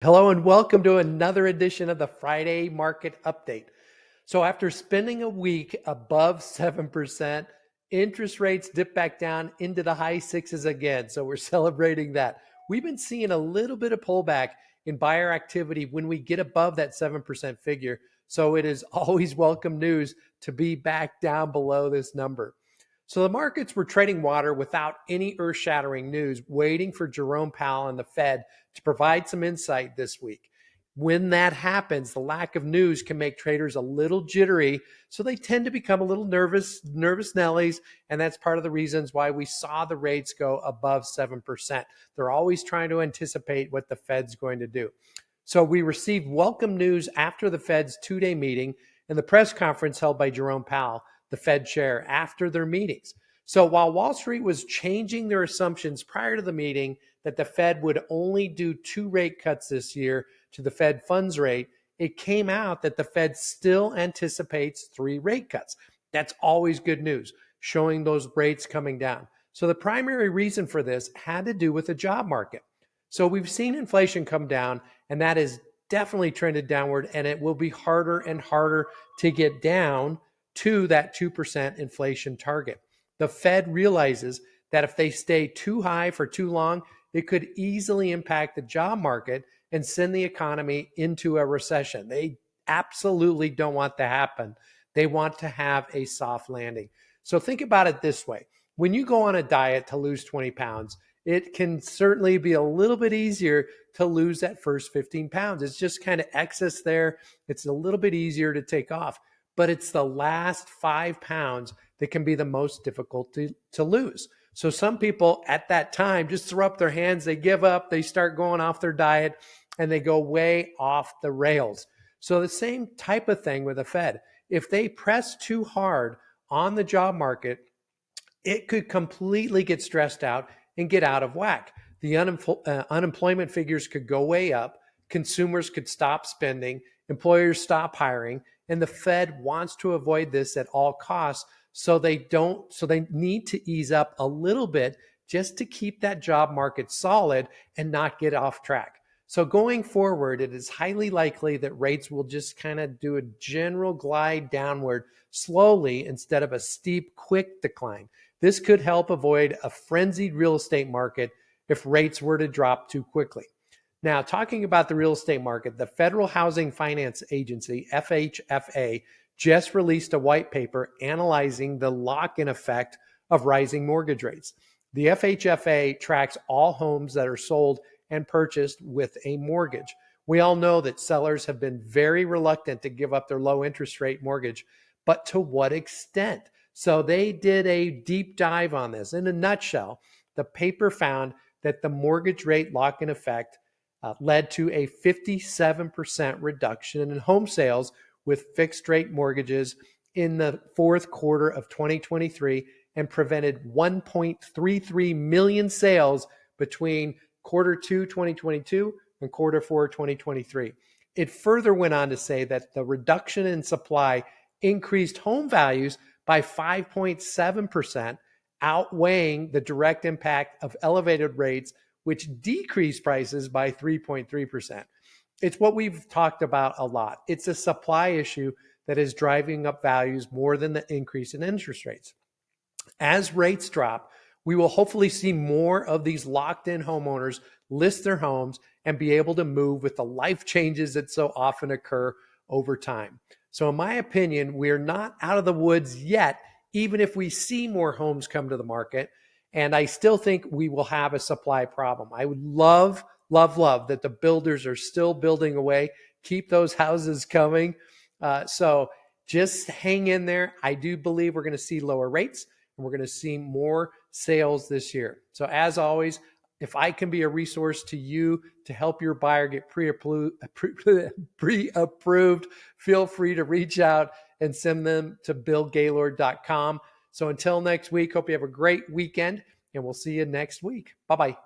Hello and welcome to another edition of the Friday Market Update. So after spending a week above 7%, interest rates dip back down into the high sixes again. So we're celebrating that. We've been seeing a little bit of pullback in buyer activity when we get above that 7% figure. So it is always welcome news to be back down below this number. So the markets were trading water without any earth-shattering news, waiting for Jerome Powell and the Fed to provide some insight this week. When that happens, the lack of news can make traders a little jittery, so they tend to become a little nervous Nellies, and that's part of the reasons why we saw the rates go above 7%. They're always trying to anticipate what the Fed's going to do. So we received welcome news after the Fed's two-day meeting and the press conference held by Jerome Powell, the Fed chair, after their meetings. So while Wall Street was changing their assumptions prior to the meeting that the Fed would only do 2 rate cuts this year to the Fed funds rate, it came out that the Fed still anticipates 3 rate cuts. That's always good news, showing those rates coming down. So the primary reason for this had to do with the job market. So we've seen inflation come down, and that is definitely trended downward, and it will be harder and harder to get down to that 2% inflation target. The Fed realizes that if they stay too high for too long, it could easily impact the job market and send the economy into a recession. They absolutely don't want that to happen. They want to have a soft landing. So think about it this way. When you go on a diet to lose 20 pounds, it can certainly be a little bit easier to lose that first 15 pounds. It's just kind of excess there. It's a little bit easier to take off, but it's the last 5 pounds that can be the most difficult to lose. So some people at that time just throw up their hands, they give up, they start going off their diet, and they go way off the rails. So the same type of thing with the Fed. If they press too hard on the job market, it could completely get stressed out and get out of whack. The unemployment figures could go way up, consumers could stop spending, employers stop hiring, and the Fed wants to avoid this at all costs. So they need to ease up a little bit just to keep that job market solid and not get off track. So going forward, it is highly likely that rates will just kind of do a general glide downward slowly instead of a steep, quick decline. This could help avoid a frenzied real estate market if rates were to drop too quickly. Now, talking about the real estate market, the Federal Housing Finance Agency, FHFA, just released a white paper analyzing the lock-in effect of rising mortgage rates. The FHFA tracks all homes that are sold and purchased with a mortgage. We all know that sellers have been very reluctant to give up their low interest rate mortgage, but to what extent? So they did a deep dive on this. In a nutshell, the paper found that the mortgage rate lock-in effect led to a 57% reduction in home sales with fixed rate mortgages in the fourth quarter of 2023 and prevented 1.33 million sales between quarter 2 2022 and quarter 4 2023. It further went on to say that the reduction in supply increased home values by 5.7%, outweighing the direct impact of elevated rates, which decreased prices by 3.3%. It's what we've talked about a lot. It's a supply issue that is driving up values more than the increase in interest rates. As rates drop, we will hopefully see more of these locked-in homeowners list their homes and be able to move with the life changes that so often occur over time. So in my opinion, we're not out of the woods yet, even if we see more homes come to the market. And I still think we will have a supply problem. I would love that the builders are still building away. Keep those houses coming. So just hang in there. I do believe we're going to see lower rates and we're going to see more sales this year. So as always, if I can be a resource to you to help your buyer get pre-approved, feel free to reach out and send them to billgaylord.com. So until next week, hope you have a great weekend and we'll see you next week. Bye-bye.